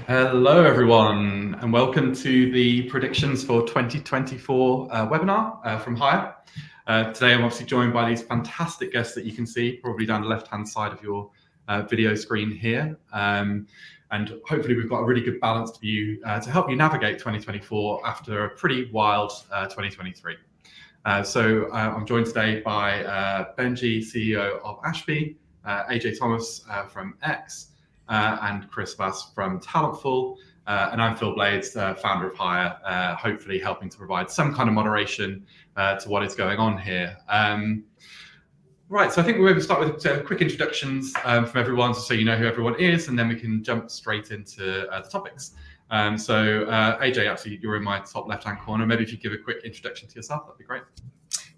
Hello, everyone, and welcome to the predictions for 2024 webinar from Hire. Today, I'm obviously joined by these fantastic guests that you can see probably down the left-hand side of your video screen here. And hopefully we've got a really good balanced view to help you navigate 2024 after a pretty wild 2023. So I'm joined today by Benji, CEO of Ashby, AJ Thomas from X, and Chris Vass from Talentful. And I'm Phil Blaydes, founder of Hire, hopefully helping to provide some kind of moderation to what is going on here. Right, so I think we're going to start with quick introductions from everyone, so you know who everyone is, and then we can jump straight into the topics. So AJ, actually, you're in my top left-hand corner. Maybe if you give a quick introduction to yourself, that'd be great.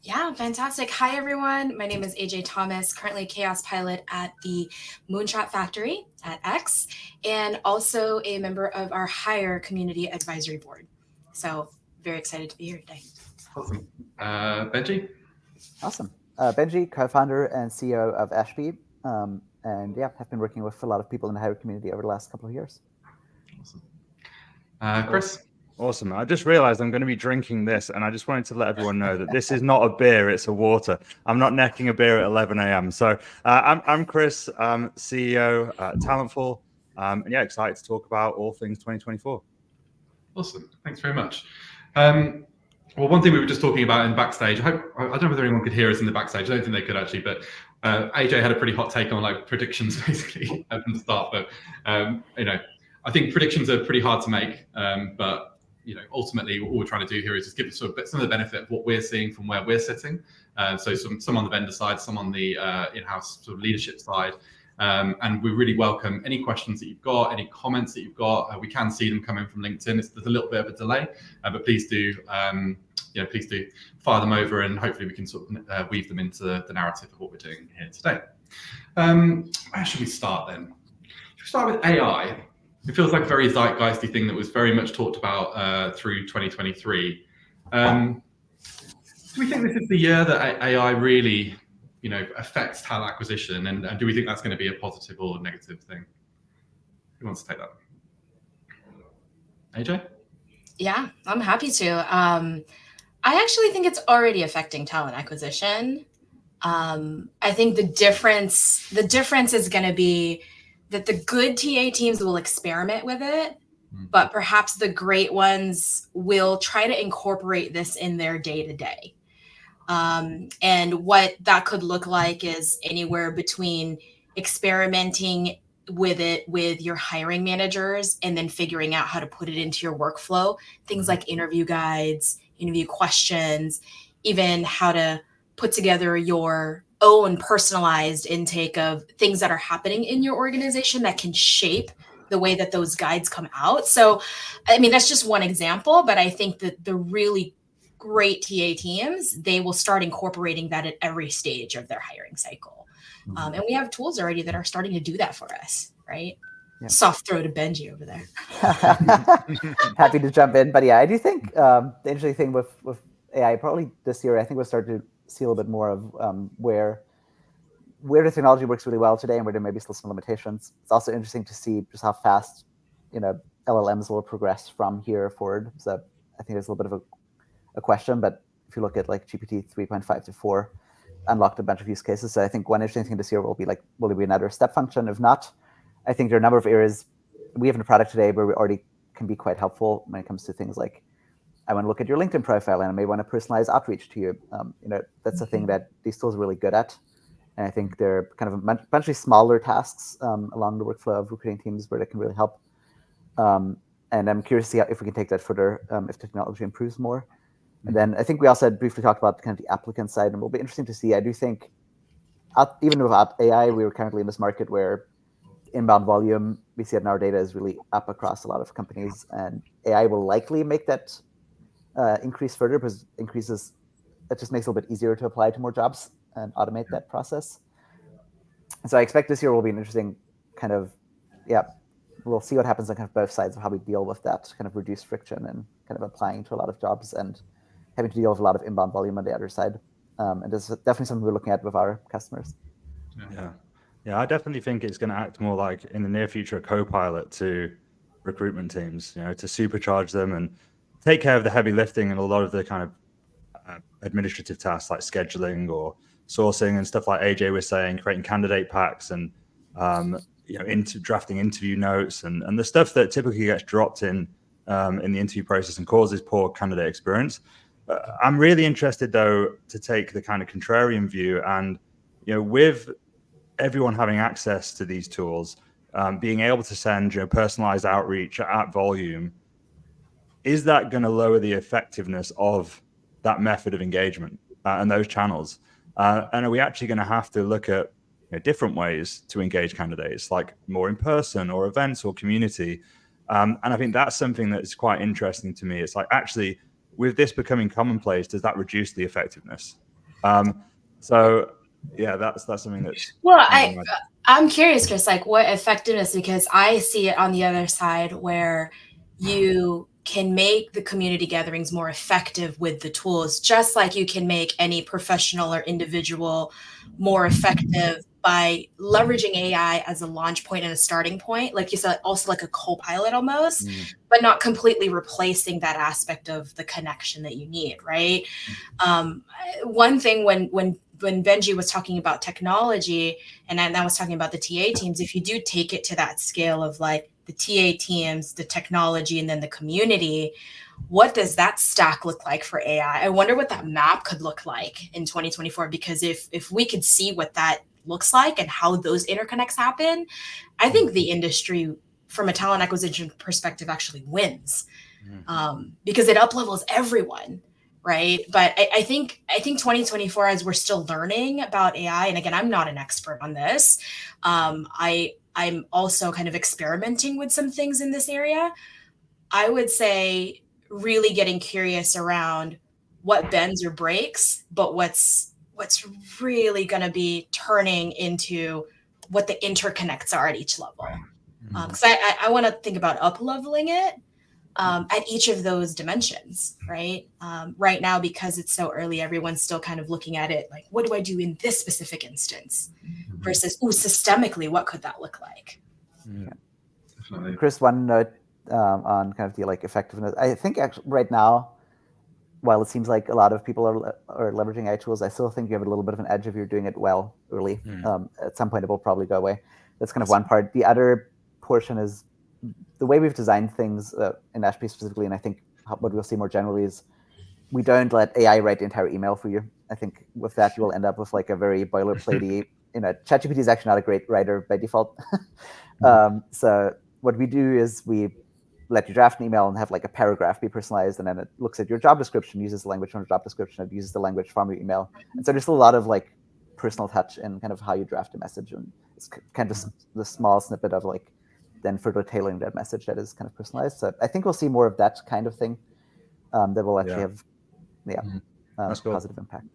Yeah, fantastic. Hi, everyone. My name is AJ Thomas, currently Chaos Pilot at the Moonshot Factory at X, and also a member of our Hire Community Advisory Board. So very excited to be here today. Awesome. Benji? Awesome. Benji, co-founder and CEO of Ashby. And yeah, have been working with a lot of people in the Hire community over the last couple of years. Awesome. Chris? Awesome. I just realized I'm going to be drinking this, and I just wanted to let everyone know that this is not a beer, it's a water. I'm not necking a beer at 11 a.m. So I'm Chris, CEO at Talentful, and yeah, excited to talk about all things 2024. Awesome. Thanks very much. Well, one thing we were just talking about in backstage, I don't know whether anyone could hear us in the backstage. I don't think they could actually, but AJ had a pretty hot take on like predictions basically from the start. But I think predictions are pretty hard to make, but ultimately what we're trying to do here is just give sort of some of the benefit of what we're seeing from where we're sitting. So some on the vendor side, some on the in-house sort of leadership side. And we really welcome any questions that you've got, any comments that you've got. We can see them coming from LinkedIn. There's a little bit of a delay, but please do fire them over, and hopefully we can sort of weave them into the narrative of what we're doing here today. Where should we start then? Should we start with AI? It feels like a very zeitgeisty thing that was very much talked about through 2023. Do we think this is the year that AI really, affects talent acquisition, and do we think that's going to be a positive or negative thing? Who wants to take that? AJ? Yeah, I'm happy to. I actually think it's already affecting talent acquisition. I think the difference is going to be that the good TA teams will experiment with it, but perhaps the great ones will try to incorporate this in their day-to-day. And what that could look like is anywhere between experimenting with it with your hiring managers and then figuring out how to put it into your workflow. Things like interview guides, interview questions, even how to put together your own personalized intake of things that are happening in your organization that can shape the way that those guides come out. So, I mean, that's just one example, but I think that the really great TA teams, they will start incorporating that at every stage of their hiring cycle. And we have tools already that are starting to do that for us, right? Yeah. Soft throw to Benji over there. Happy to jump in. But yeah, I do think the interesting thing with AI, probably this year, I think we'll start to see a little bit more of where the technology works really well today and where there may be still some limitations. It's also interesting to see just how fast, LLMs will progress from here forward. So I think there's a little bit of a question, but if you look at like GPT 3.5 to 4, unlocked a bunch of use cases. So I think one interesting thing this year will be like, will there be another step function? If not, I think there are a number of areas we have in the product today where we already can be quite helpful when it comes to things like, I want to look at your LinkedIn profile and I may want to personalize outreach to you. That's a thing that these tools are really good at. And I think they're kind of a bunch of smaller tasks along the workflow of recruiting teams where they can really help. And I'm curious to see if we can take that further if technology improves more. And then I think we also had briefly talked about kind of the applicant side, and it will be interesting to see. I do think, even without AI, we were currently in this market where inbound volume, we see it in our data, is really up across a lot of companies, and AI will likely make that increase further because it just makes it a little bit easier to apply to more jobs and automate that process. And so I expect this year will be an interesting kind of, we'll see what happens on kind of both sides of how we deal with that kind of reduced friction and kind of applying to a lot of jobs and having to deal with a lot of inbound volume on the other side. And this is definitely something we're looking at with our customers. Yeah, I definitely think it's going to act more like in the near future a co-pilot to recruitment teams, to supercharge them and take care of the heavy lifting and a lot of the kind of administrative tasks like scheduling or sourcing and stuff like AJ was saying, creating candidate packs and into drafting interview notes and the stuff that typically gets dropped in the interview process and causes poor candidate experience. I'm really interested though to take the kind of contrarian view and with everyone having access to these tools, being able to send personalized outreach at volume, is that going to lower the effectiveness of that method of engagement and those channels? And are we actually going to have to look at different ways to engage candidates, like more in person or events or community? And I think that's something that's quite interesting to me. It's like, actually, with this becoming commonplace, does that reduce the effectiveness? So yeah, that's something that's... Well, I'm curious, Chris, like what effectiveness, because I see it on the other side where you can make the community gatherings more effective with the tools, just like you can make any professional or individual more effective by leveraging AI as a launch point and a starting point. Like you said, also like a co-pilot almost, but not completely replacing that aspect of the connection that you need, right? One thing when Benji was talking about technology and I was talking about the TA teams, if you do take it to that scale of like the TA teams, the technology, and then the community, what does that stack look like for AI? I wonder what that map could look like in 2024, because if we could see what that looks like and how those interconnects happen, I think the industry from a talent acquisition perspective actually wins, because it up-levels everyone. Right. But I think 2024, as we're still learning about AI, and again, I'm not an expert on this. I'm also kind of experimenting with some things in this area. I would say really getting curious around what bends or breaks, but what's really going to be turning into what the interconnects are at each level. Because I want to think about up-leveling it at each of those dimensions, right? Right now, because it's so early, everyone's still kind of looking at it like, what do I do in this specific instance? Versus, systemically, what could that look like? Yeah. Chris, one note on kind of the like effectiveness. I think actually right now, while it seems like a lot of people are leveraging AI tools, I still think you have a little bit of an edge if you're doing it well early. At some point, it will probably go away. That's kind of one part. The other portion is the way we've designed things in Ashby specifically, and I think what we'll see more generally is we don't let AI write the entire email for you. I think with that, you will end up with like a very boilerplatey, ChatGPT is actually not a great writer by default. So what we do is we let you draft an email and have like a paragraph be personalized, and then it looks at your job description, uses the language from the job description, it uses the language from your email. And so there's a lot of like personal touch in kind of how you draft a message. And it's kind of the small snippet of like then further tailoring that message that is kind of personalized. So I think we'll see more of that kind of thing that will actually have positive impact.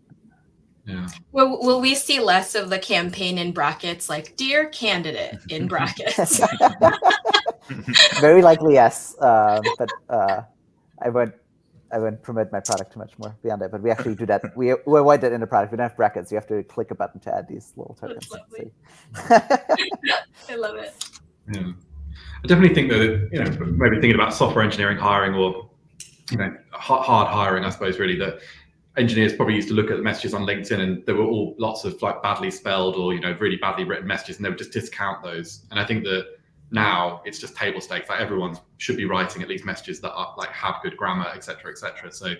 Yeah. Will we see less of the campaign in brackets, like "Dear Candidate" in brackets? Very likely, yes. But I won't promote my product too much more beyond that. But we actually do that. We avoid that in the product. We don't have brackets. You have to click a button to add these little tokens. I love it. Yeah. I definitely think that maybe thinking about software engineering hiring or hard hiring, I suppose really that engineers probably used to look at the messages on LinkedIn and there were all lots of like badly spelled or really badly written messages, and they would just discount those. And I think that now it's just table stakes. Like everyone should be writing at least messages that are like have good grammar, etc., etc. So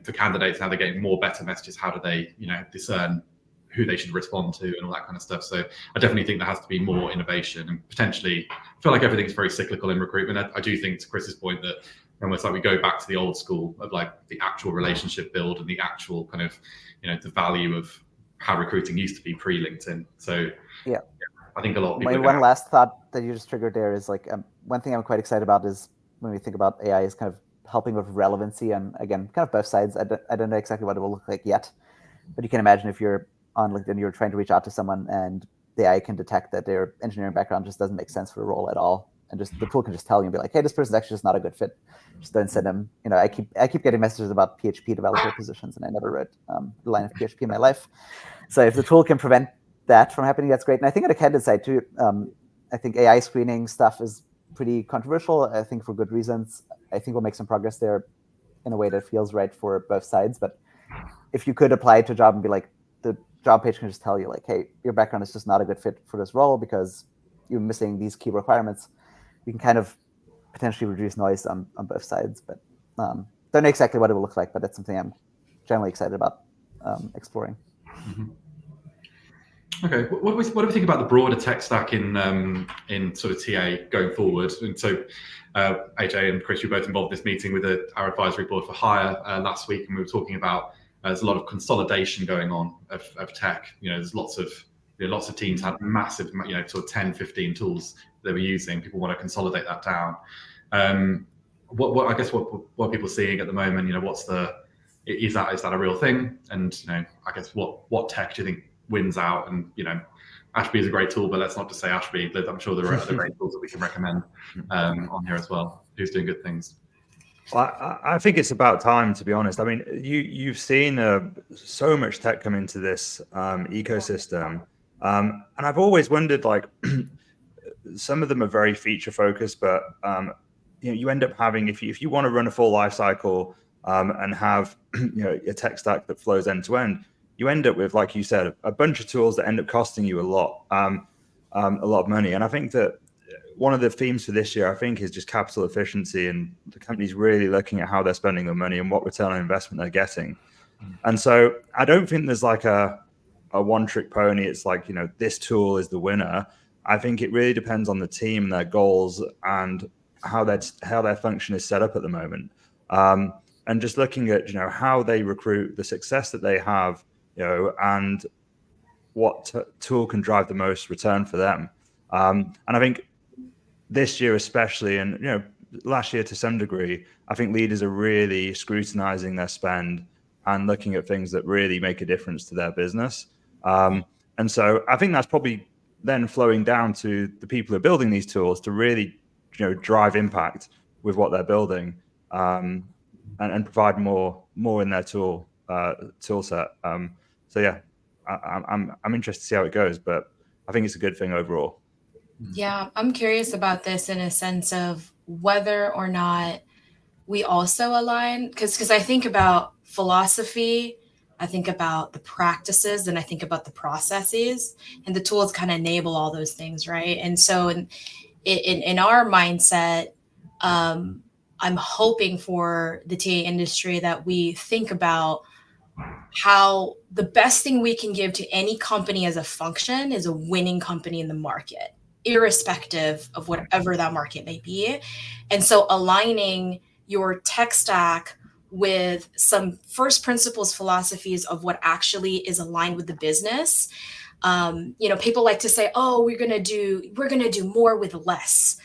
for candidates now they're getting more better messages. How do they discern who they should respond to and all that kind of stuff? So I definitely think there has to be more innovation, and potentially I feel like everything's very cyclical in recruitment. I do think, to Chris's point, that almost like we go back to the old school of like the actual relationship build and the actual kind of the value of how recruiting used to be pre-LinkedIn. So yeah, I think a lot of people. One last thought that you just triggered there is like one thing I'm quite excited about is when we think about AI is kind of helping with relevancy, and again kind of both sides. I don't know exactly what it will look like yet, but you can imagine if you're on LinkedIn, you're trying to reach out to someone and the AI can detect that their engineering background just doesn't make sense for the role at all. And just the tool can just tell you and be like, hey, this person's actually just not a good fit. Just don't send them. I keep getting messages about PHP developer positions, and I never wrote a line of PHP in my life. So if the tool can prevent that from happening, that's great. And I think on the candidate side too, I think AI screening stuff is pretty controversial, I think for good reasons. I think we'll make some progress there in a way that feels right for both sides. But if you could apply it to a job and be like, the job page can just tell you like, hey, your background is just not a good fit for this role because you're missing these key requirements, we can kind of potentially reduce noise on both sides. But don't know exactly what it will look like, but that's something I'm generally excited about exploring. Mm-hmm. Okay, what do we think about the broader tech stack in sort of TA going forward? And so, AJ and Chris, you were both involved in this meeting with our advisory board for hire last week, and we were talking about there's a lot of consolidation going on of tech. There's lots of teams have massive, sort of 10, 15 tools they were using. People want to consolidate that down. What I guess what people are seeing at the moment, is that a real thing? And I guess what tech do you think wins out? And Ashby is a great tool, but let's not just say Ashby. I'm sure there are other great tools that we can recommend on here as well. Who's doing good things? Well, I think it's about time, to be honest. I mean, you've seen so much tech come into this ecosystem, and I've always wondered, like, some of them are very feature focused, but you end up having, if you want to run a full life cycle and have a tech stack that flows end to end, you end up with, like you said, a bunch of tools that end up costing you a lot of money. And I think that one of the themes for this year, I think, is just capital efficiency, and the company's really looking at how they're spending their money and what return on investment they're getting. And so I don't think there's like a one-trick pony. It's like, this tool is the winner. I think it really depends on the team, their goals, and how their function is set up at the moment. And just looking at, how they recruit, the success that they have, and what tool can drive the most return for them. And I think this year especially, and last year to some degree, I think leaders are really scrutinizing their spend and looking at things that really make a difference to their business. And so I think that's probably then flowing down to the people who are building these tools to really drive impact with what they're building, and provide more in their tool set. So yeah, I'm interested to see how it goes, but I think it's a good thing overall. Yeah, I'm curious about this in a sense of whether or not we also align, because I think about philosophy, I think about the practices, and I think about the processes, and the tools kind of enable all those things, right? And so in our mindset, I'm hoping for the TA industry that we think about how the best thing we can give to any company as a function is a winning company in the market, irrespective of whatever that market may be. And so aligning your tech stack with some first principles philosophies of what actually is aligned with the business. People like to say, oh, we're going to do more with less.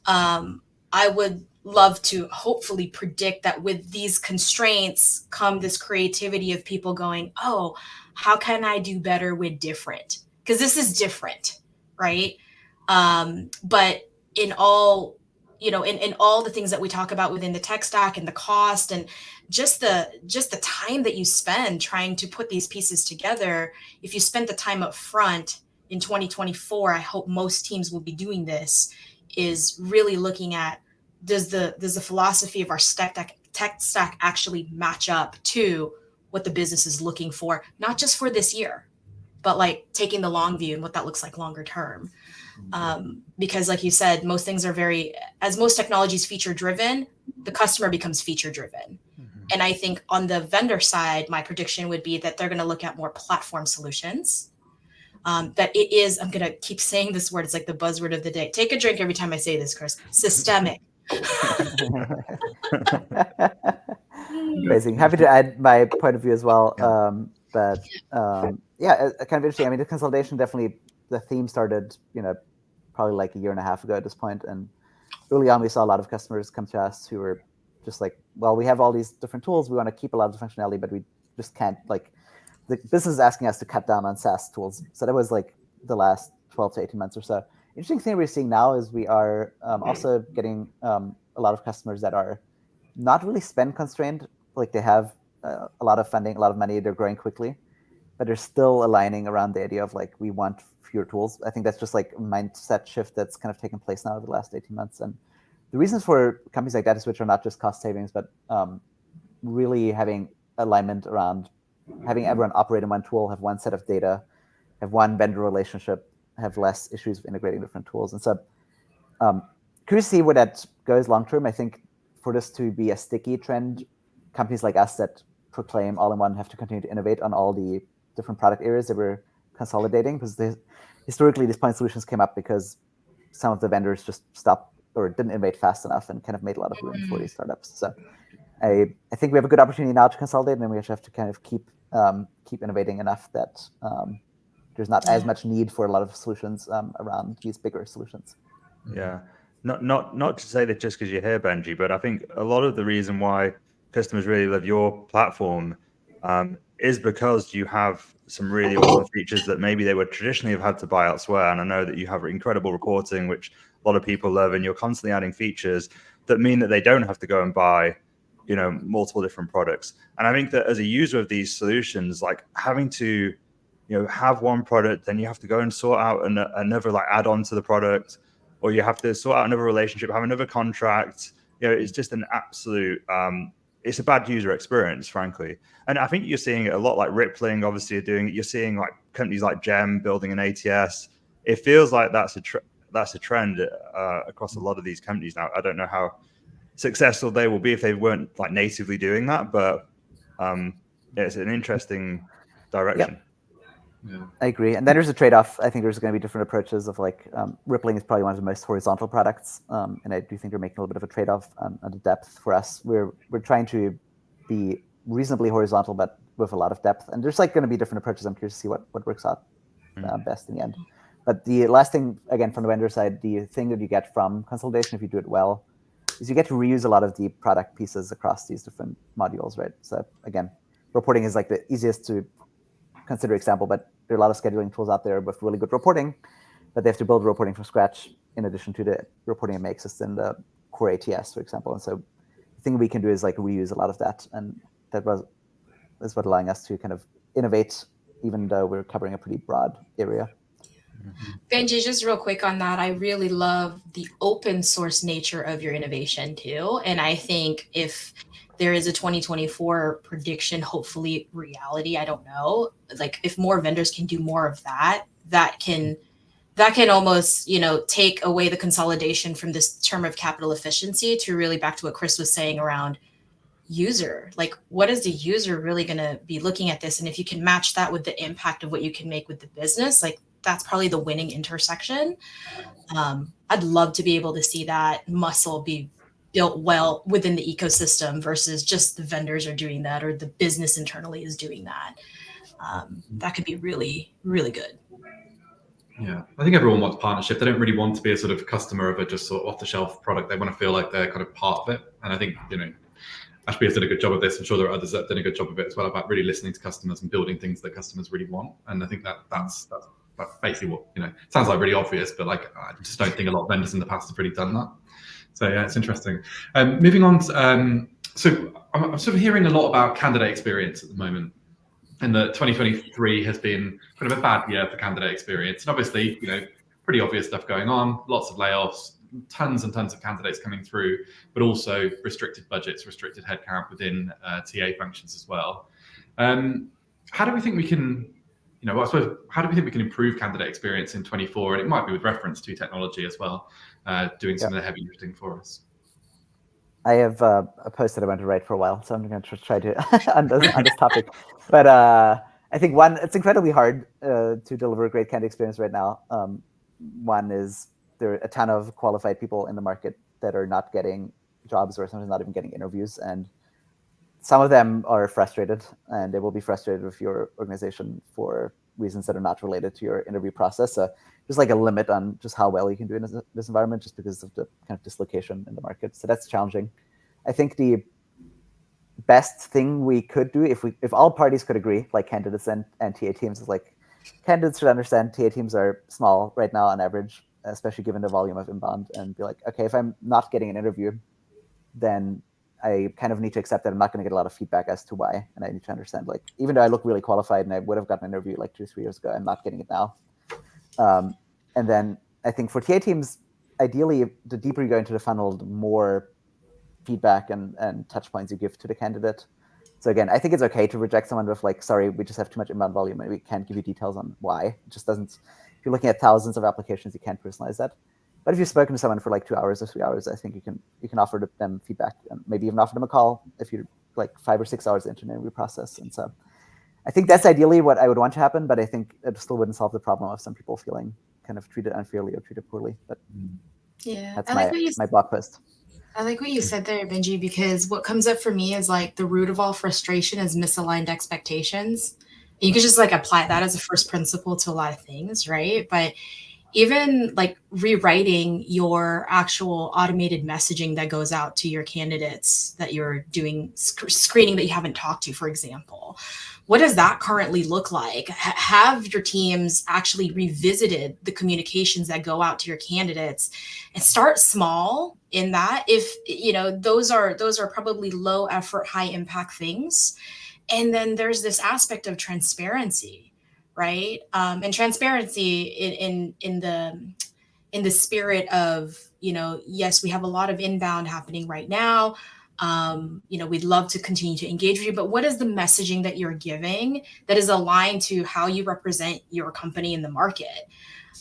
I would love to hopefully predict that with these constraints come this creativity of people going, oh, how can I do better with different? Because this is different, right? But in all, in all the things that we talk about within the tech stack and the cost and just the time that you spend trying to put these pieces together, if you spend the time up front in 2024, I hope most teams will be doing this, is really looking at, does the philosophy of our tech stack actually match up to what the business is looking for, not just for this year, but like taking the long view and what that looks like longer term. Because like you said, most things are as most technology is feature driven, the customer becomes feature driven. Mm-hmm. And I think on the vendor side, my prediction would be that they're going to look at more platform solutions. That it is, I'm going to keep saying this word, it's like the buzzword of the day. Take a drink every time I say this, Chris. Systemic. Amazing. Happy to add my point of view as well. Kind of interesting. I mean, the consolidation, definitely the theme started, probably like a year and a half ago at this point. And early on, we saw a lot of customers come to us who were just like, well, we have all these different tools. We want to keep a lot of the functionality, but we just can't, like, the business is asking us to cut down on SaaS tools. So that was like the last 12 to 18 months or so. Interesting thing we're seeing now is we are also getting a lot of customers that are not really spend constrained. Like they have a lot of funding, a lot of money, they're growing quickly, but they're still aligning around the idea of like, we want fewer tools. I think that's just like a mindset shift that's kind of taken place now over the last 18 months. And the reasons for companies like that, which are not just cost savings, but really having alignment around having everyone operate in one tool, have one set of data, have one vendor relationship, have less issues of integrating different tools. And so curious to see where that goes long term. I think for this to be a sticky trend, companies like us that proclaim all-in-one have to continue to innovate on all the different product areas that we're consolidating, because historically these point solutions came up because some of the vendors just stopped or didn't innovate fast enough and kind of made a lot of room for these startups. So I think we have a good opportunity now to consolidate, and then we just have to kind of keep innovating enough that there's not as much need for a lot of solutions around these bigger solutions. Yeah, not to say that just because you're here, Benji, but I think a lot of the reason why customers really love your platform is because you have some really awesome features that maybe they would traditionally have had to buy elsewhere. And I know that you have incredible reporting, which a lot of people love, and you're constantly adding features that mean that they don't have to go and buy, you know, multiple different products. And I think that as a user of these solutions, like having to, you know, have one product, then you have to go and sort out another like add on to the product, or you have to sort out another relationship, have another contract. You know, it's just an absolute, it's a bad user experience, frankly. And I think you're seeing it a lot, like Rippling obviously are doing it. You're seeing like companies like Gem building an ATS. It feels like that's a trend across a lot of these companies now. I don't know how successful they will be if they weren't like natively doing that, but it's an interesting direction. Yep. Yeah. I agree. And then there's a trade-off. I think there's going to be different approaches of like Rippling is probably one of the most horizontal products. And I do think they're making a little bit of a trade-off on the depth for us. We're trying to be reasonably horizontal, but with a lot of depth. And there's like going to be different approaches. I'm curious to see what works out best in the end. But the last thing, again, from the vendor side, the thing that you get from consolidation, if you do it well, is you get to reuse a lot of the product pieces across these different modules, right? So again, reporting is like the easiest to consider example, but there are a lot of scheduling tools out there with really good reporting, but they have to build reporting from scratch in addition to the reporting it makes us in the core ATS, for example. And so the thing we can do is like reuse a lot of that. And is what allowing us to kind of innovate, even though we're covering a pretty broad area. Benji, just real quick on that, I really love the open source nature of your innovation too. And I think if there is a 2024 prediction, hopefully reality, I don't know, like if more vendors can do more of that, that can almost, you know, take away the consolidation from this term of capital efficiency to really back to what Chris was saying around user. Like, what is the user really going to be looking at this? And if you can match that with the impact of what you can make with the business, like that's probably the winning intersection. I'd love to be able to see that muscle be built well within the ecosystem versus just the vendors are doing that or the business internally is doing that. That could be really, really good. Yeah, I think everyone wants partnership. They don't really want to be a sort of customer of a just sort of off-the-shelf product. They want to feel like they're kind of part of it. And I think, you know, Ashby has done a good job of this. I'm sure there are others that have done a good job of it as well, about really listening to customers and building things that customers really want. And I think that's basically what, you know, sounds like really obvious, but like I just don't think a lot of vendors in the past have really done that. So yeah, it's interesting. Moving on, so I'm sort of hearing a lot about candidate experience at the moment. And that 2023 has been kind of a bad year for candidate experience. And obviously, you know, pretty obvious stuff going on, lots of layoffs, tons and tons of candidates coming through, but also restricted budgets, restricted headcount within TA functions as well. How do we think we can, you know, I suppose, how do we think we can improve candidate experience in 24? And it might be with reference to technology as well, doing some of the heavy lifting for us. I have a post that I want to write for a while, so I'm going to try to on this topic. But I think one, it's incredibly hard to deliver a great candidate experience right now. One is there are a ton of qualified people in the market that are not getting jobs or sometimes not even getting interviews, and some of them are frustrated, and they will be frustrated with your organization for reasons that are not related to your interview process. So there's like a limit on just how well you can do in this environment just because of the kind of dislocation in the market. So that's challenging. I think the best thing we could do, if all parties could agree, like candidates and TA teams, is like candidates should understand TA teams are small right now on average, especially given the volume of inbound, and be like, okay, if I'm not getting an interview, then I kind of need to accept that I'm not going to get a lot of feedback as to why, and I need to understand, like, even though I look really qualified and I would have gotten an interview like 2 or 3 years ago, I'm not getting it now. And then I think for TA teams, ideally, the deeper you go into the funnel, the more feedback and touch points you give to the candidate. So again, I think it's okay to reject someone with like, sorry, we just have too much inbound volume and we can't give you details on why. It just doesn't, if you're looking at thousands of applications, you can't personalize that. But if you've spoken to someone for like 2 hours or 3 hours, I think you can offer them feedback and maybe even offer them a call if you're like 5 or 6 hours into an interview process. And so I think that's ideally what I would want to happen, but I think it still wouldn't solve the problem of some people feeling kind of treated unfairly or treated poorly. But yeah, that's my blog post. I like what you said there, Benji, because what comes up for me is like the root of all frustration is misaligned expectations. You could just like apply that as a first principle to a lot of things, right? But even like rewriting your actual automated messaging that goes out to your candidates that you're doing screening that you haven't talked to, for example, what does that currently look like? Have your teams actually revisited the communications that go out to your candidates, and start small in that? If you know, those are probably low effort, high impact things. And then there's this aspect of transparency, right? And transparency in the spirit of, you know, yes, we have a lot of inbound happening right now. You know, we'd love to continue to engage with you, but what is the messaging that you're giving that is aligned to how you represent your company in the market?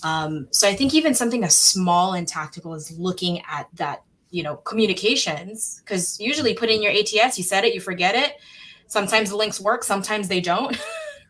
So I think even something as small and tactical as looking at that, you know, communications, because usually put in your ATS, you said it, you forget it. Sometimes the links work, sometimes they don't,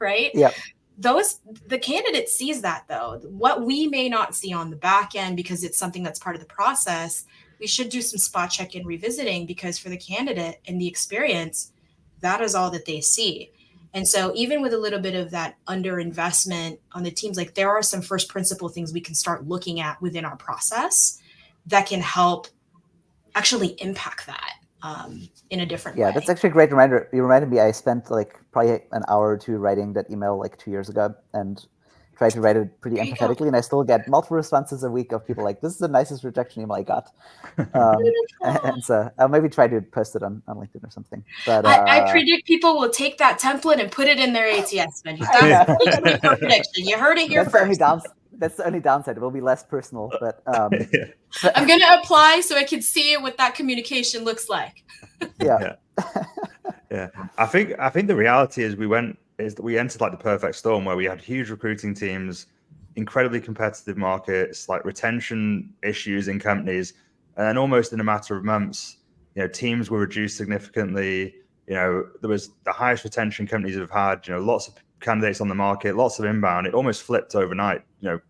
right? Yep. The candidate sees that though. What we may not see on the back end because it's something that's part of the process, we should do some spot check and revisiting, because for the candidate and the experience, that is all that they see. And so even with a little bit of that underinvestment on the teams, like there are some first principle things we can start looking at within our process that can help actually impact that in a different way. Yeah, that's actually a great reminder. You reminded me, I spent like probably an hour or two writing that email like 2 years ago and tried to write it pretty empathetically, and I still get multiple responses a week of people like, this is the nicest rejection email I got. And so I'll maybe try to post it on LinkedIn or something. But I predict people will take that template and put it in their ATS menu. That's my prediction. You heard it here first. That's the only downside. It will be less personal, but I'm going to apply so I can see what that communication looks like. Yeah. Yeah. I think the reality is we entered like the perfect storm where we had huge recruiting teams, incredibly competitive markets, like retention issues in companies, and then almost in a matter of months, you know, teams were reduced significantly. You know, there was the highest retention companies have had, you know, lots of candidates on the market, lots of inbound. It almost flipped overnight, you know,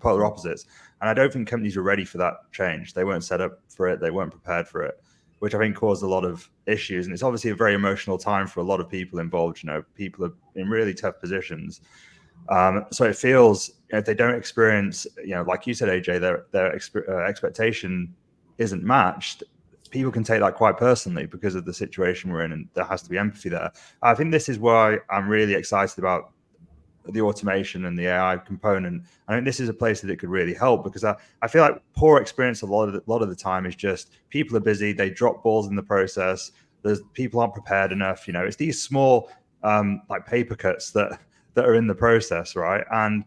polar opposites. And I don't think companies were ready for that change. They weren't set up for it. They weren't prepared for it, which I think caused a lot of issues. And it's obviously a very emotional time for a lot of people involved. You know, people are in really tough positions. So it feels, you know, if they don't experience, you know, like you said, AJ, their expectation isn't matched, people can take that quite personally because of the situation we're in, and there has to be empathy there. I think this is why I'm really excited about the automation and the AI component. I think this is a place that it could really help, because I feel like poor experience a lot of the time is just people are busy, they drop balls in the process, people aren't prepared enough. You know, it's these small like paper cuts that are in the process, right? And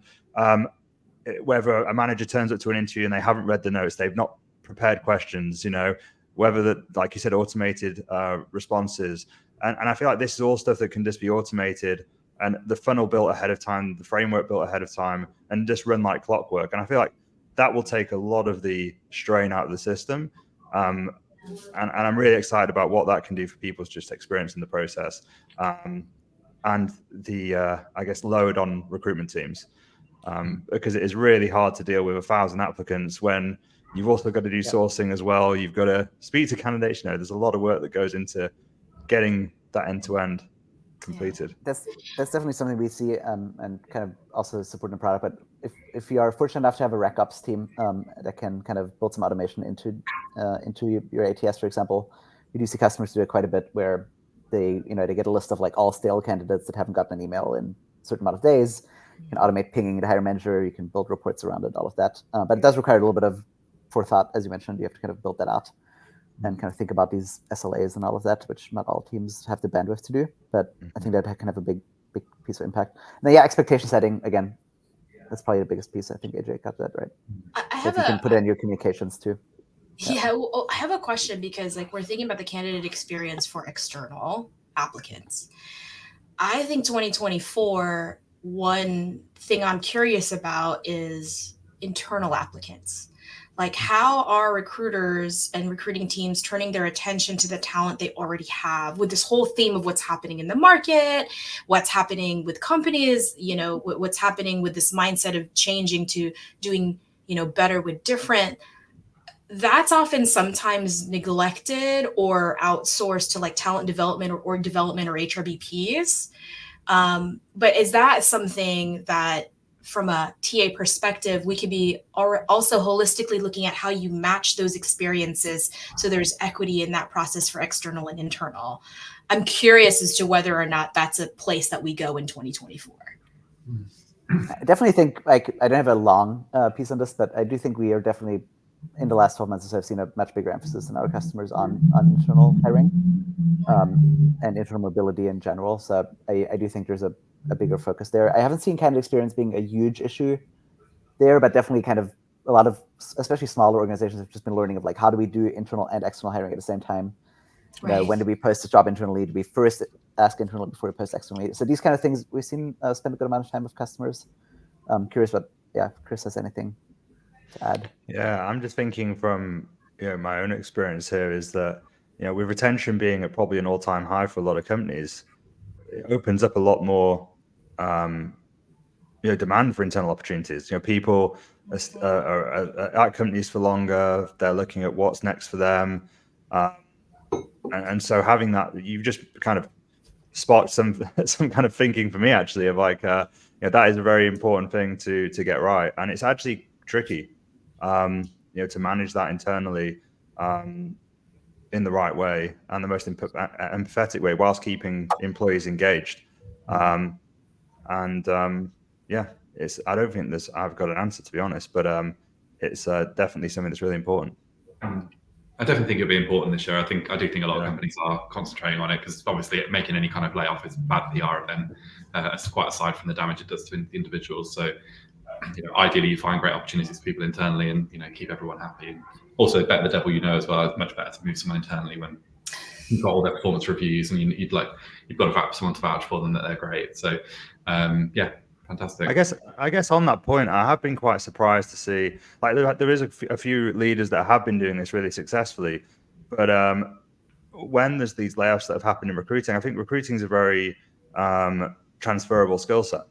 whether a manager turns up to an interview and they haven't read the notes, they've not prepared questions, you know, whether that, like you said, automated responses. And I feel like this is all stuff that can just be automated, and the funnel built ahead of time, the framework built ahead of time, and just run like clockwork. And I feel like that will take a lot of the strain out of the system. And I'm really excited about what that can do for people's just experience in the process. And the, I guess, load on recruitment teams. Because it is really hard to deal with 1,000 applicants when you've also got to do sourcing as well. You've got to speak to candidates. You know, there's a lot of work that goes into getting that end-to-end completed. That's definitely something we see and kind of also supporting the product. But if you are fortunate enough to have a rec ops team that can kind of build some automation into your ATS, for example, we do see customers do it quite a bit, where they get a list of like all stale candidates that haven't gotten an email in a certain amount of days. You can automate pinging the hiring manager. You can build reports around it, all of that. But it does require a little bit of forethought, as you mentioned. You have to kind of build that out. and kind of think about these SLAs and all of that, which not all teams have the bandwidth to do. But I think that can have a big piece of impact. And then, expectation setting, again, that's probably the biggest piece. I think AJ got that right. I so if you can put it in your communications too. Yeah, well, I have a question because we're thinking about the candidate experience for external applicants. I think 2024, one thing I'm curious about is internal applicants. Like, how are recruiters and recruiting teams turning their attention to the talent they already have with this whole theme of what's happening in the market, what's happening with companies, what's happening with this mindset of changing to doing, better with different. That's often sometimes neglected or outsourced to like talent development or development or HRBPs. But is that something that from a TA perspective, we could be also holistically looking at how you match those experiences so there's equity in that process for external and internal? I'm curious as to whether or not that's a place that we go in 2024. I definitely think, I don't have a long piece on this, but I do think we are definitely, in the last 12 months or so, I've seen a much bigger emphasis in our customers on internal hiring and internal mobility in general. So I do think there's a bigger focus there. I haven't seen candidate experience being a huge issue there, but definitely kind of a lot of, especially smaller organizations, have just been learning of like, how do we do internal and external hiring at the same time? Right. When do we post a job internally? Do we first ask internally before we post externally? So these kind of things we've seen spend a good amount of time with customers. I'm curious what, Chris has anything to add. Yeah, I'm just thinking from my own experience here is that with retention being at probably an all-time high for a lot of companies, it opens up a lot more demand for internal opportunities. People are at companies for longer. They're looking at what's next for them, and so having that, you've just kind of sparked some kind of thinking for me actually of like that is a very important thing to get right, and it's actually tricky to manage that internally in the right way and the most empathetic way whilst keeping employees engaged. It's I don't think I've got an answer, to be honest, but it's definitely something that's really important. I definitely think it'll be important this year. I do think a lot of companies are concentrating on it because obviously making any kind of layoff is bad PR event, quite aside from the damage it does to individuals. So ideally you find great opportunities for people internally and keep everyone happy. And also bet the devil as well. It's much better to move someone internally when you've got all their performance reviews and you've got someone to vouch for them that they're great. So fantastic. I guess on that point, I have been quite surprised to see there is a few leaders that have been doing this really successfully, but when there's these layoffs that have happened in recruiting, I think recruiting is a very transferable skill set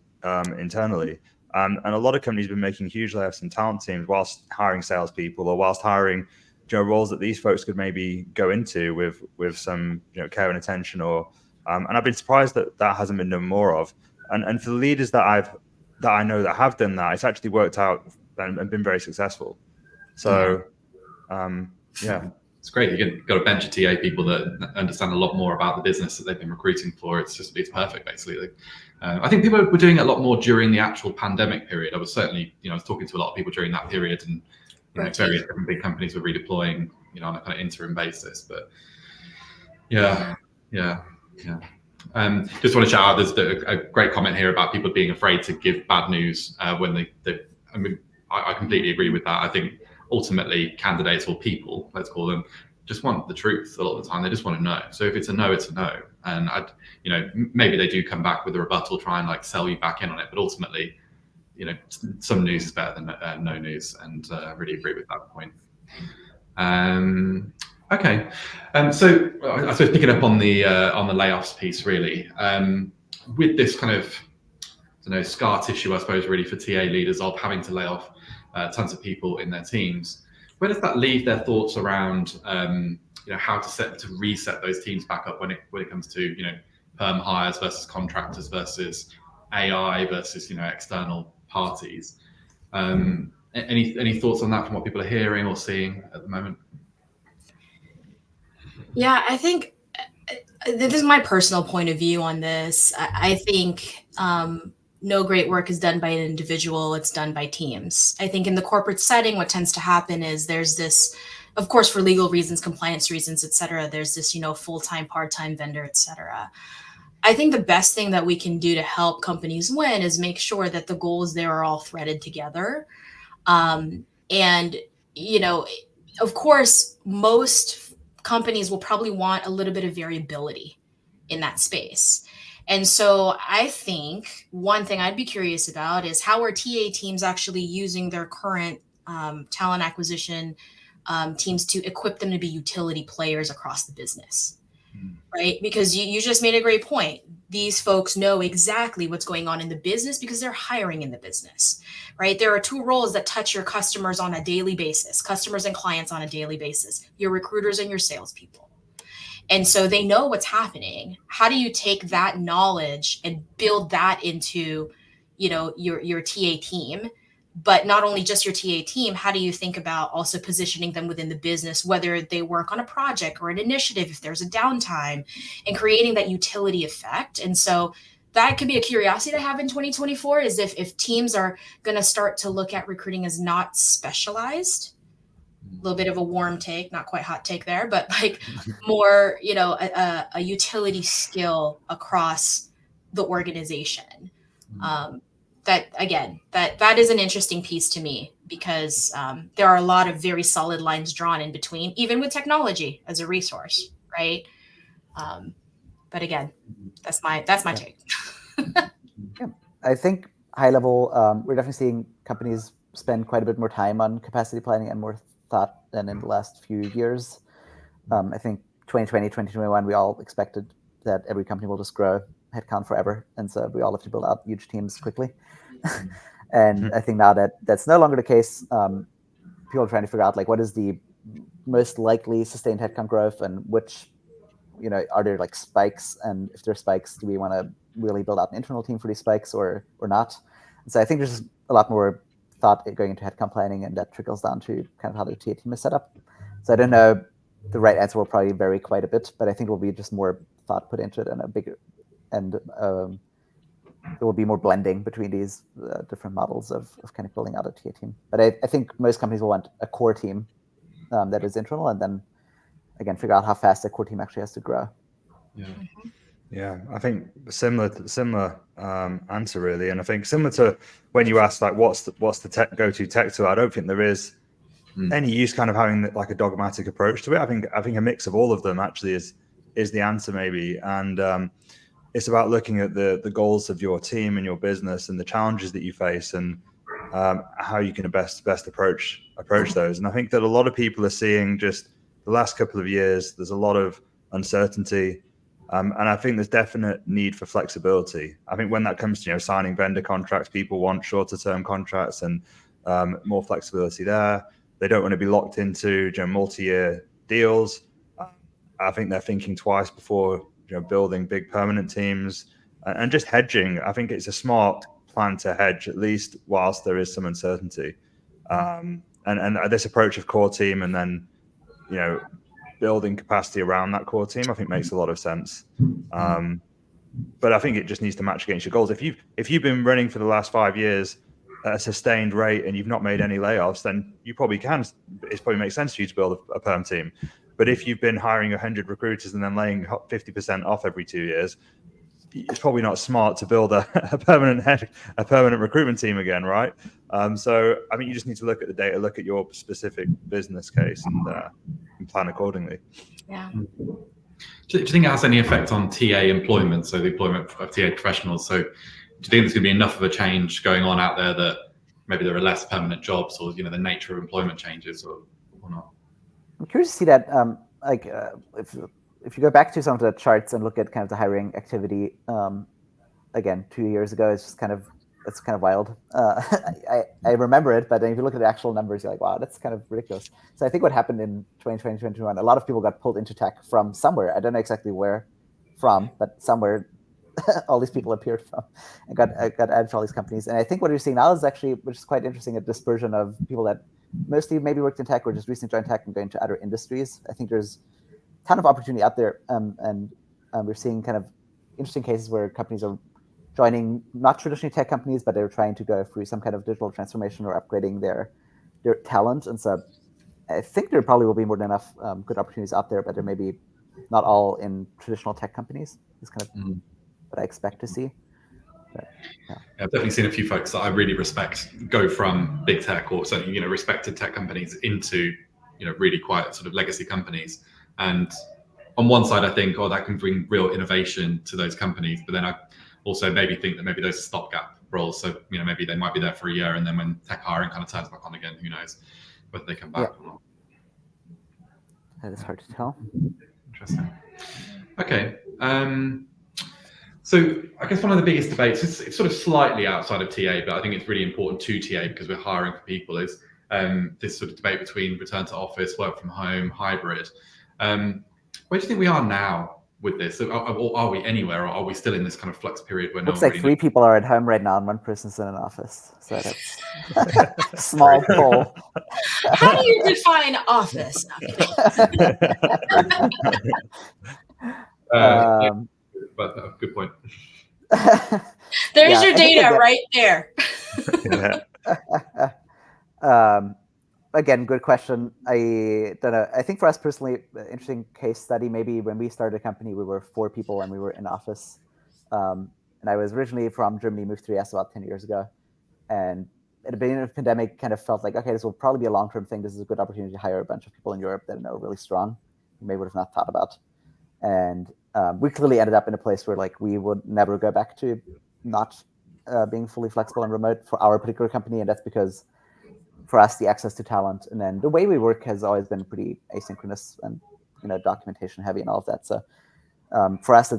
internally. And a lot of companies have been making huge layoffs in talent teams whilst hiring salespeople or whilst hiring roles that these folks could maybe go into with some care and attention. And I've been surprised that hasn't been done more of. And for the leaders that I know that have done that, it's actually worked out and been very successful. So it's great. You've got a bench of TA people that understand a lot more about the business that they've been recruiting for. It's perfect, basically. I think people were doing it a lot more during the actual pandemic period. I was certainly, I was talking to a lot of people during that period, and various different big companies were redeploying, on a kind of interim basis. But yeah. Just want to shout out. There's a great comment here about people being afraid to give bad news when I completely agree with that. I think ultimately candidates or people, let's call them, just want the truth a lot of the time. They just want to know. So if it's a no, it's a no. And maybe they do come back with a rebuttal, try and like sell you back in on it. But ultimately, some news is better than no news. And I really agree with that point. Okay. So I suppose picking up on the layoffs piece, really, with this kind of scar tissue, I suppose, really for TA leaders of having to lay off tons of people in their teams. Where does that leave their thoughts around how to reset those teams back up when it comes to perm hires versus contractors versus AI versus external parties? Any thoughts on that from what people are hearing or seeing at the moment? Yeah, I think this is my personal point of view on this. I think no great work is done by an individual, it's done by teams. I think in the corporate setting, what tends to happen is there's this of course, for legal reasons, compliance reasons, et cetera, there's this, full-time, part-time vendor, et cetera. I think the best thing that we can do to help companies win is make sure that the goals there are all threaded together. And, of course, most companies will probably want a little bit of variability in that space. And so I think one thing I'd be curious about is how are TA teams actually using their current talent acquisition teams to equip them to be utility players across the business, right? Because you just made a great point. These folks know exactly what's going on in the business because they're hiring in the business, right? There are two roles that touch your customers on a daily basis, customers and clients on a daily basis, your recruiters and your salespeople. And so they know what's happening. How do you take that knowledge and build that into, your TA team? But not only just your TA team, how do you think about also positioning them within the business, whether they work on a project or an initiative, if there's a downtime, and creating that utility effect? And so that could be a curiosity to have in 2024 is if teams are going to start to look at recruiting as not specialized. A little bit of a warm take, not quite hot take there, but like more, a utility skill across the organization. That is an interesting piece to me because there are a lot of very solid lines drawn in between, even with technology as a resource, right? But again, that's my take. Yeah, I think high level, we're definitely seeing companies spend quite a bit more time on capacity planning and more thought than in the last few years. I think 2020, 2021, we all expected that every company will just grow headcount forever. And so we all have to build out huge teams quickly. And I think now that that's no longer the case, people are trying to figure out like what is the most likely sustained headcount growth and which, are there like spikes? And if there are spikes, do we want to really build out an internal team for these spikes or not? And so I think there's a lot more thought going into headcount planning, and that trickles down to kind of how the TA team is set up. So I don't know, the right answer will probably vary quite a bit, but I think it will be just more thought put into it and there will be more blending between these different models of kind of building out a TA team. But I think most companies will want a core team that is internal, and then again figure out how fast that core team actually has to grow. Yeah, I think similar answer really, and I think similar to when you asked like what's the go-to tech tool. I don't think there is any use kind of having like a dogmatic approach to it. I think a mix of all of them actually is the answer maybe, and it's about looking at the goals of your team and your business and the challenges that you face and how you can best approach those. And I think that a lot of people are seeing just the last couple of years. There's a lot of uncertainty. And I think there's definite need for flexibility. I think when that comes to signing vendor contracts, people want shorter term contracts and more flexibility there. They don't want to be locked into multi-year deals. I think they're thinking twice before building big permanent teams and just hedging. I think it's a smart plan to hedge at least whilst there is some uncertainty. And this approach of core team and then building capacity around that core team, I think makes a lot of sense. But I think it just needs to match against your goals. If you've been running for the last 5 years at a sustained rate and you've not made any layoffs, then you probably can. It probably makes sense for you to build a perm team. But if you've been hiring 100 recruiters and then laying 50% off every 2 years, it's probably not smart to build a permanent recruitment team again, right? So I think you just need to look at the data, look at your specific business case, and plan accordingly. Yeah. Do you think it has any effect on TA employment, so the employment of TA professionals? So do you think there's going to be enough of a change going on out there that maybe there are less permanent jobs, or the nature of employment changes, or not? I'm curious to see that. If you go back to some of the charts and look at kind of the hiring activity, again 2 years ago, it's kind of wild. I remember it, but then if you look at the actual numbers, you're like, wow, that's kind of ridiculous. So I think what happened in 2020, 2021, a lot of people got pulled into tech from somewhere. I don't know exactly where from, but somewhere all these people appeared from and got added to all these companies. And I think what you're seeing now is actually, which is quite interesting, a dispersion of people that mostly maybe worked in tech or just recently joined tech and going to other industries. I think there's a ton of opportunity out there. And we're seeing kind of interesting cases where companies are joining not traditionally tech companies, but they're trying to go through some kind of digital transformation or upgrading their talent. And so I think there probably will be more than enough good opportunities out there, but there may be not all in traditional tech companies. It's kind of what I expect to see. But, yeah. I've definitely seen a few folks that I really respect go from big tech or certainly, respected tech companies into, really quite sort of legacy companies. And on one side, I think, that can bring real innovation to those companies. But then I also maybe think that maybe those are stopgap roles. So, maybe they might be there for a year, and then when tech hiring kind of turns back on again, who knows whether they come back or not. That is hard to tell. Interesting. Okay. So I guess one of the biggest debates, it's sort of slightly outside of TA, but I think it's really important to TA because we're hiring for people, is this sort of debate between return to office, work from home, hybrid. Where do you think we are now with this? Are we anywhere, or are we still in this kind of flux period where Looks no one like really three people are at home right now and one person's in an office. So that's small poll. How do you define office? But good point. There's your data right there. Again, good question. I don't know. I think for us personally, interesting case study. Maybe when we started a company, we were 4 people and we were in office. And I was originally from Germany, moved to the US about 10 years ago. And at the beginning of the pandemic, kind of felt like, okay, this will probably be a long-term thing. This is a good opportunity to hire a bunch of people in Europe that are really strong. We may would have not thought about. And we clearly ended up in a place where like we would never go back to not being fully flexible and remote for our particular company. And that's because for us, the access to talent and then the way we work has always been pretty asynchronous and documentation heavy and all of that. So for us,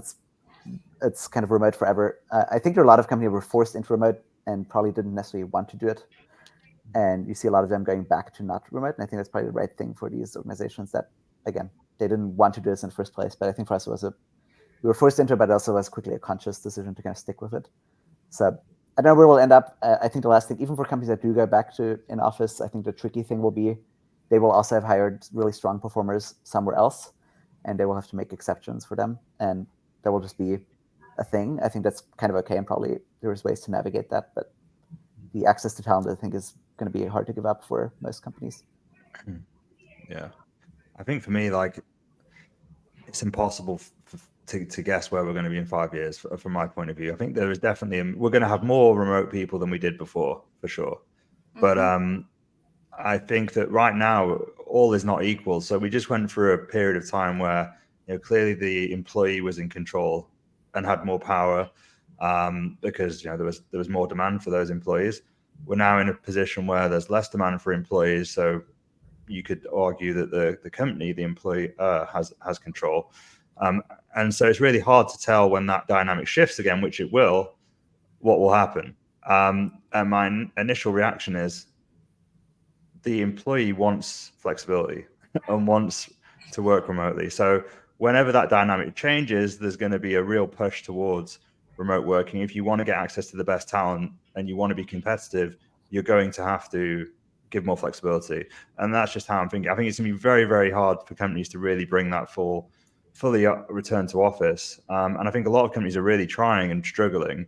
it's kind of remote forever. I think there are a lot of companies who were forced into remote and probably didn't necessarily want to do it. And you see a lot of them going back to not remote. And I think that's probably the right thing for these organizations that, again, they didn't want to do this in the first place. But I think for us, we were forced into it, but it also was quickly a conscious decision to kind of stick with it. So I don't know where we'll end up. I think the last thing, even for companies that do go back to in office, I think the tricky thing will be they will also have hired really strong performers somewhere else, and they will have to make exceptions for them. And that will just be a thing. I think that's kind of okay, and probably there's ways to navigate that. But the access to talent, I think, is going to be hard to give up for most companies. Yeah. I think for me, like, it's impossible to guess where we're going to be in 5 years from my point of view. I think there is definitely, we're going to have more remote people than we did before, for sure. But I think that right now, all is not equal. So we just went through a period of time where, clearly the employee was in control and had more power because, there was more demand for those employees. We're now in a position where there's less demand for employees. So you could argue that the company, the employee has control. And so it's really hard to tell when that dynamic shifts again, which it will, what will happen. And my initial reaction is the employee wants flexibility and wants to work remotely. So whenever that dynamic changes, there's going to be a real push towards remote working. If you want to get access to the best talent and you want to be competitive, you're going to have to give more flexibility. And that's just how I'm thinking. I think it's going to be very, very hard for companies to really bring that fully return to office. And I think a lot of companies are really trying and struggling.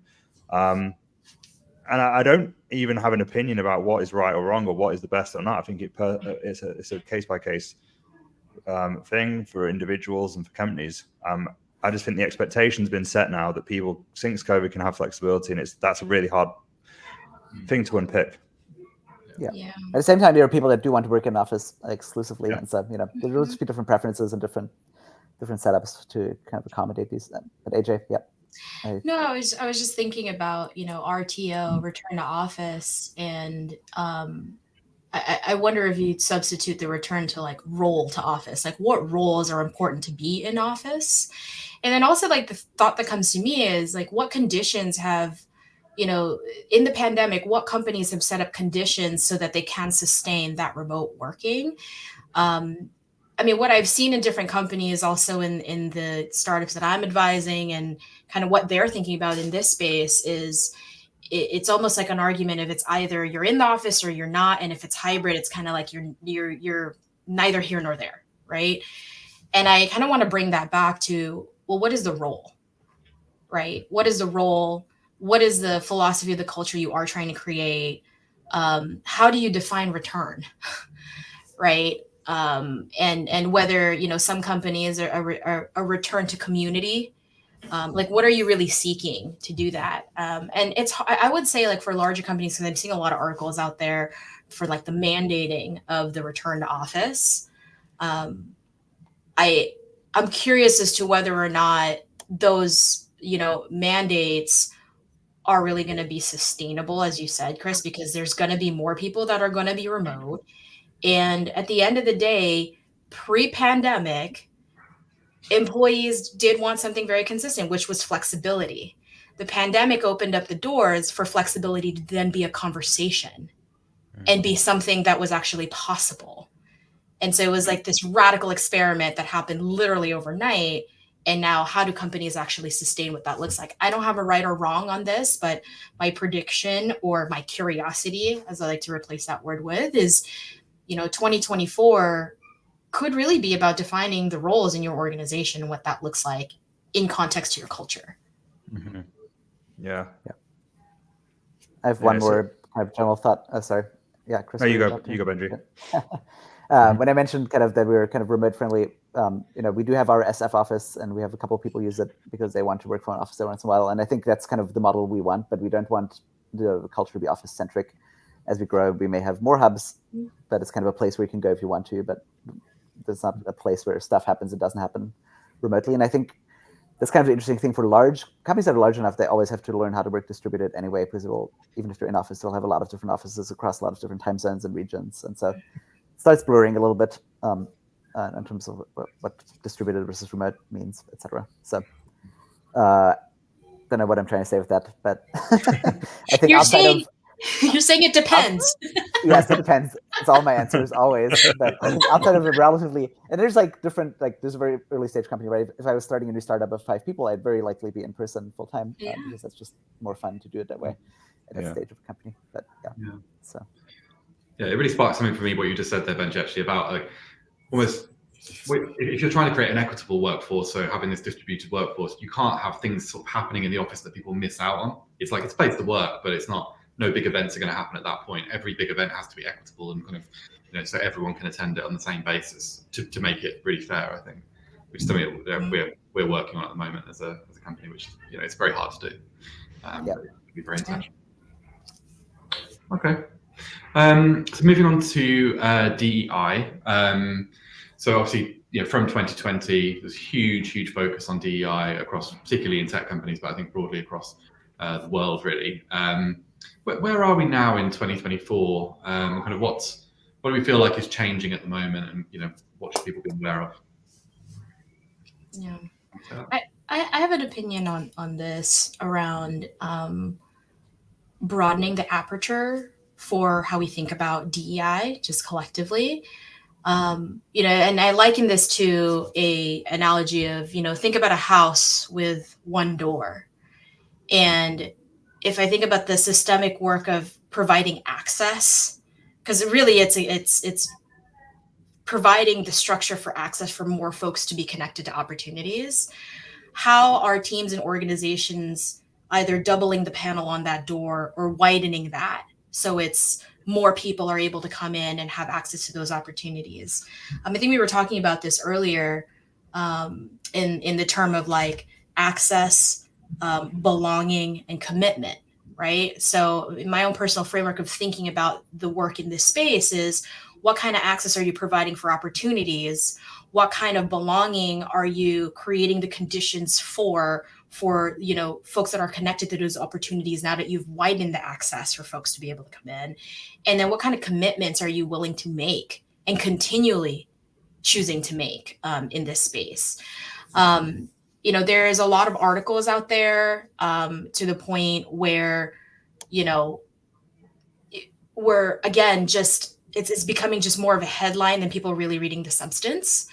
And I don't even have an opinion about what is right or wrong or what is the best or not. I think it's a case-by-case thing for individuals and for companies. I just think the expectation's been set now that people, since COVID, can have flexibility, and that's a really hard thing to unpick. Yeah. At the same time, there are people that do want to work in office exclusively, and so there will just be different preferences and different setups to kind of accommodate these. But AJ, No, I was just thinking about RTO, return to office, and I wonder if you'd substitute the return to like role to office, like what roles are important to be in office, and then also like the thought that comes to me is like what conditions have in the pandemic, what companies have set up conditions so that they can sustain that remote working. I mean, what I've seen in different companies, also in the startups that I'm advising, and kind of what they're thinking about in this space is it's almost like an argument if it's either you're in the office or you're not, and if it's hybrid, it's kind of like you're neither here nor there, right? And I kind of want to bring that back to, well, what is the role, right? What is the role? What is the philosophy of the culture you are trying to create? How do you define return? right? And whether, you know, some companies are a return to community. Like, what are you really seeking to do that? And I would say, like, for larger companies, because I'm seeing a lot of articles out there for like the mandating of the return to office. I'm curious as to whether or not those, you know, mandates are really going to be sustainable, as you said, Chris, because there's going to be more people that are going to be remote. And at the end of the day, pre-pandemic, employees did want something very consistent, which was flexibility. The pandemic opened up the doors for flexibility to then be a conversation and be something that was actually possible. And so it was like this radical experiment that happened literally overnight. And now, how do companies actually sustain what that looks like? I don't have a right or wrong on this, but my prediction, or my curiosity, as I like to replace that word with, is, you know, 2024 could really be about defining the roles in your organization and what that looks like in context to your culture. Mm-hmm. Yeah. I have one more kind of general thought. Sorry. Yeah, Chris. Oh, you go, Benji. When I mentioned kind of that we were kind of remote friendly, you know, we do have our SF office, and we have a couple of people use it because they want to work from an office every once in a while. And I think that's kind of the model we want, but we don't want the culture to be office centric. As we grow, we may have more hubs, but it's kind of a place where you can go if you want to, but there's not a place where stuff happens that doesn't happen remotely. And I think that's kind of the interesting thing for large companies that are large enough. They always have to learn how to work distributed anyway, because even if they're in office, they'll have a lot of different offices across a lot of different time zones and regions. And so it starts blurring a little bit in terms of what distributed versus remote means, etc. So don't know what I'm trying to say with that, but I think you're saying it depends. Yes, it depends. It's all my answers always. But I think outside of a relatively, and there's like different, like there's a very early stage company, right? If I was starting a new startup of 5 people, I'd very likely be in person full time, because that's just more fun to do it that way at that stage of a company. But so it really sparked something for me what you just said there, Benji, actually, about like almost if you're trying to create an equitable workforce, so having this distributed workforce, you can't have things sort of happening in the office that people miss out on. It's like it's a place to work, but it's not. No big events are going to happen at that point. Every big event has to be equitable and kind of, you know, so everyone can attend it on the same basis to make it really fair, I think, which is something we're working on at the moment as a company, which, you know, it's very hard to do. Be very intentional. Okay. So moving on to DEI. So obviously, you know, from 2020, there's huge focus on DEI across, particularly in tech companies, but I think broadly across the world, really. Where are we now in 2024? Kind of what do we feel like is changing at the moment, and, you know, what should people be aware of? Yeah, I have an opinion on this around broadening the aperture for how we think about DEI just collectively. You know, and I liken this to a analogy of, you know, think about a house with one door. And if I think about the systemic work of providing access, because really it's providing the structure for access for more folks to be connected to opportunities, how are teams and organizations either doubling the panel on that door or widening that so it's more people are able to come in and have access to those opportunities? I think we were talking about this earlier in the term of like access, belonging, and commitment, right? So in my own personal framework of thinking about the work in this space is, what kind of access are you providing for opportunities? What kind of belonging are you creating the conditions for, you know, folks that are connected to those opportunities now that you've widened the access for folks to be able to come in? And then what kind of commitments are you willing to make and continually choosing to make in this space? You know, there's a lot of articles out there to the point where, you know, we're, again, just, it's becoming just more of a headline than people really reading the substance.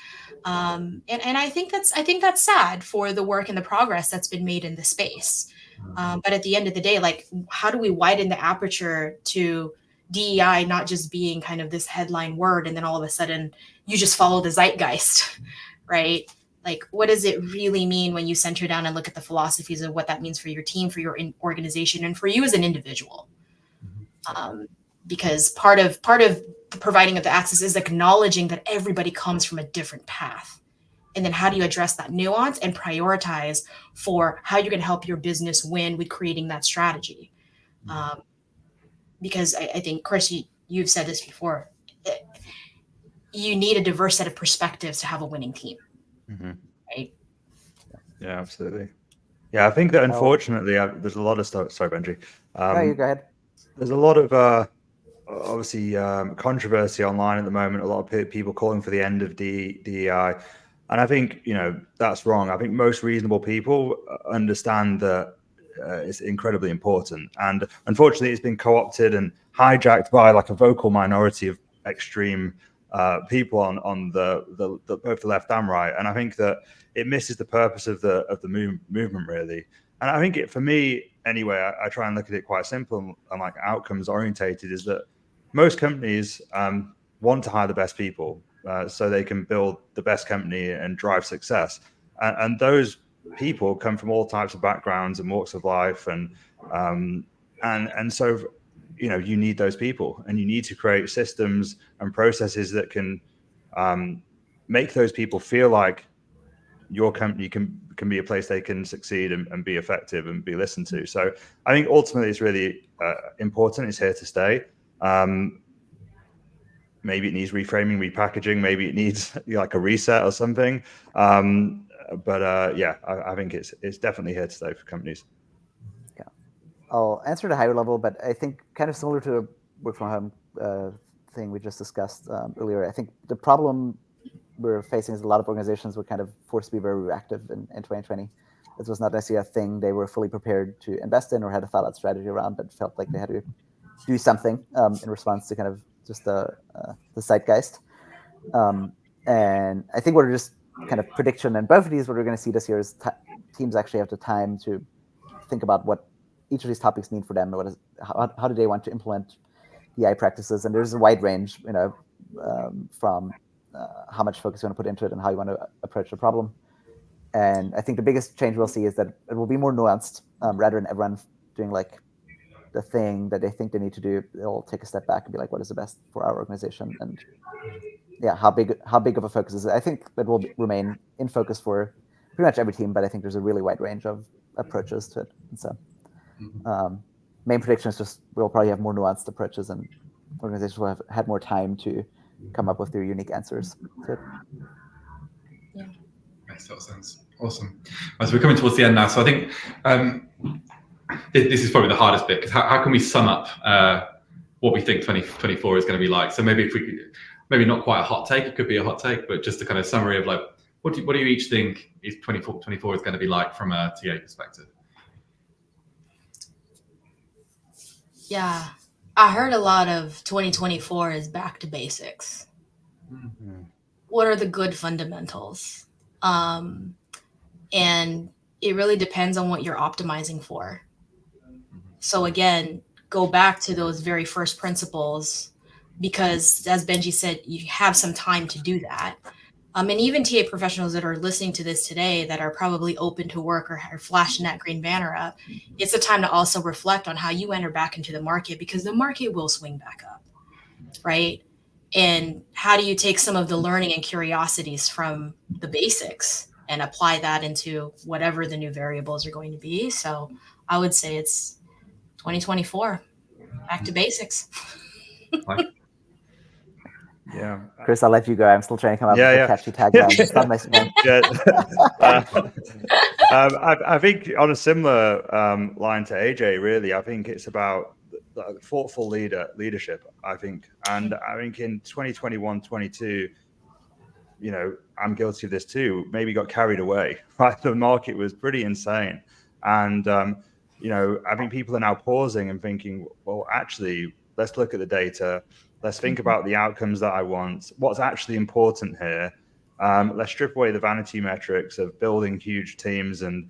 And I think that's sad for the work and the progress that's been made in the space. But at the end of the day, like, how do we widen the aperture to DEI not just being kind of this headline word, and then all of a sudden you just follow the zeitgeist, right? Like, what does it really mean when you center down and look at the philosophies of what that means for your team, for your organization, and for you as an individual? Because part of providing of the access is acknowledging that everybody comes from a different path. And then how do you address that nuance and prioritize for how you're going to help your business win with creating that strategy? Because I think, Chris, you've said this before, you need a diverse set of perspectives to have a winning team, right? Yeah, absolutely. Yeah, I think that unfortunately, there's a lot of stuff. Sorry, Benji. No, you go ahead. There's a lot of obviously controversy online at the moment. A lot of people calling for the end of DEI, and I think that's wrong. I think most reasonable people understand that it's incredibly important, and unfortunately, it's been co-opted and hijacked by like a vocal minority of extreme people on the both the left and right. And I think that it misses the purpose of the movement really. And I think for me anyway, I try and look at it quite simple and like outcomes orientated, is that most companies want to hire the best people so they can build the best company and drive success. And those people come from all types of backgrounds and walks of life, and so you need those people, and you need to create systems and processes that can make those people feel like your company can be a place they can succeed and be effective and be listened to. So I think ultimately it's really important. It's here to stay. Maybe it needs reframing, repackaging. Maybe it needs like a reset or something. But I think it's definitely here to stay for companies. Yeah, I'll answer at a higher level, but I think kind of similar to the work from home thing we just discussed earlier. I think the problem we're facing is a lot of organizations were kind of forced to be very reactive in 2020. This was not necessarily a thing they were fully prepared to invest in or had a thought out strategy around, but felt like they had to do something in response to kind of just the zeitgeist. And I think what are just kind of prediction in both of these, what we're going to see this year is teams actually have the time to think about what each of these topics mean for them. How do they want to implement DI practices? And there's a wide range, from how much focus you want to put into it and how you want to approach the problem. And I think the biggest change we'll see is that it will be more nuanced, rather than everyone doing like the thing that they think they need to do. They'll take a step back and be like, what is the best for our organization? And yeah, how big of a focus is it? I think that will remain in focus for pretty much every team, but I think there's a really wide range of approaches to it. And so main prediction is just we'll probably have more nuanced approaches, and organizations will have had more time to come up with their unique answers to it. Yeah. Makes total sense. Awesome. So we're coming towards the end now. So I think this is probably the hardest bit, because how can we sum up what we think 2024 is going to be like? So maybe if we could, maybe not quite a hot take, it could be a hot take, but just a kind of summary of like, what do you each think is 2024 is going to be like from a TA perspective? Yeah, I heard a lot of 2024 is back to basics. Mm-hmm. What are the good fundamentals? And it really depends on what you're optimizing for. So again, go back to those very first principles, because as Benji said, you have some time to do that. And even TA professionals that are listening to this today that are probably open to work or flashing that green banner up, it's a time to also reflect on how you enter back into the market, because the market will swing back up, right? And how do you take some of the learning and curiosities from the basics and apply that into whatever the new variables are going to be? So I would say it's 2024, back to basics. Yeah, Chris, I'll let you go. I'm still trying to come up with a catchy tagline. It's not my thing. I think on a similar line to AJ, really, I think it's about thoughtful leadership. I think, and I think in 2021, 22, I'm guilty of this too. Maybe got carried away. Right, the market was pretty insane, and I think people are now pausing and thinking, well, actually, let's look at the data. Let's think about the outcomes that I want. What's actually important here? Let's strip away the vanity metrics of building huge teams and,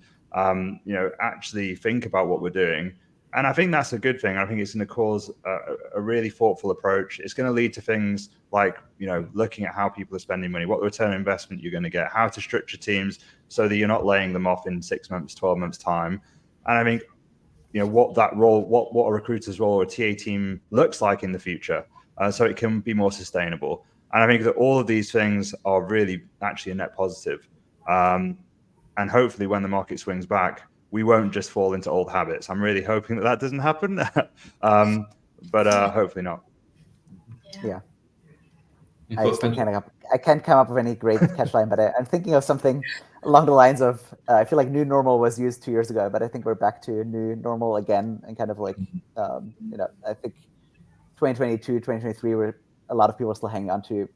actually think about what we're doing. And I think that's a good thing. I think it's going to cause a really thoughtful approach. It's going to lead to things like, looking at how people are spending money, what the return on investment you're going to get, how to structure teams so that you're not laying them off in 6 months, 12 months time. And I think, what that role, what a recruiter's role or a TA team looks like in the future. so it can be more sustainable. And I think that all of these things are really actually a net positive. And hopefully when the market swings back, we won't just fall into old habits. I'm really hoping that doesn't happen, but hopefully not. Yeah. Your thoughts, Benji? I can't come up with any great catchline, but I'm thinking of something along the lines of, I feel like new normal was used 2 years ago, but I think we're back to new normal again. And kind of like, I think 2022, 2023, where a lot of people are still hanging on to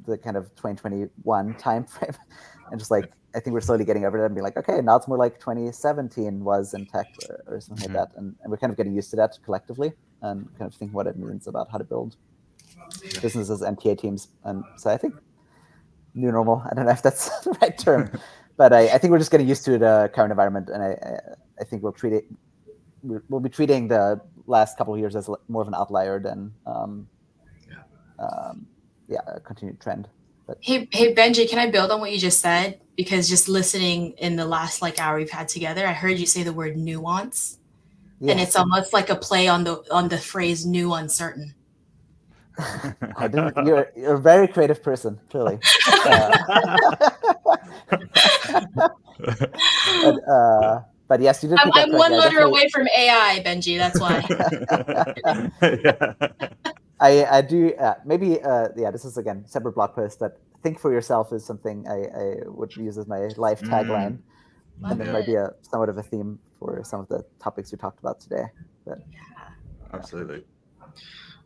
the kind of 2021 time frame. And just like, I think we're slowly getting over it and be like, okay, now it's more like 2017 was in tech or something like that. And we're kind of getting used to that collectively and kind of thinking what it means about how to build businesses and TA teams. And so I think new normal, I don't know if that's the right term, but I think we're just getting used to the current environment. And I think we'll be treating the last couple of years as more of an outlier than a continued trend. But Hey Benji, can I build on what you just said? Because just listening in the last hour we've had together, I heard you say the word nuance. Yeah. And it's almost like a play on the phrase new uncertain. I didn't. You're a very creative person, clearly. But yes, you did. I'm one letter away from AI, Benji. That's why. I do. Maybe. This is again separate blog post. But think for yourself is something I would use as my life tagline, and it might be somewhat of a theme for some of the topics we talked about today. But absolutely.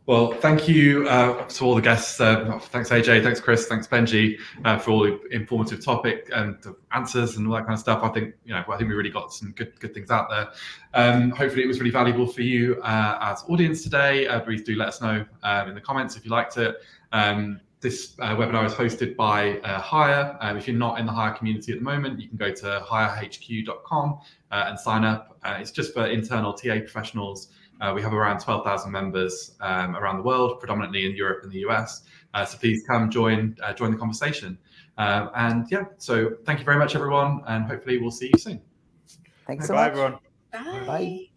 Well, thank you to all the guests. Thanks, AJ. Thanks, Chris. Thanks, Benji, for all the informative topic and the answers and all that kind of stuff. I think we really got some good things out there. Hopefully, it was really valuable for you as audience today. Please do let us know in the comments if you liked it. This webinar is hosted by Hire. If you're not in the Hire community at the moment, you can go to hirehq.com and sign up. It's just for internal TA professionals. We have around 12,000 members around the world, predominantly in Europe and the US. So please come join the conversation. So thank you very much, everyone, and hopefully we'll see you soon. Thanks so much. Bye, everyone. Bye. Bye.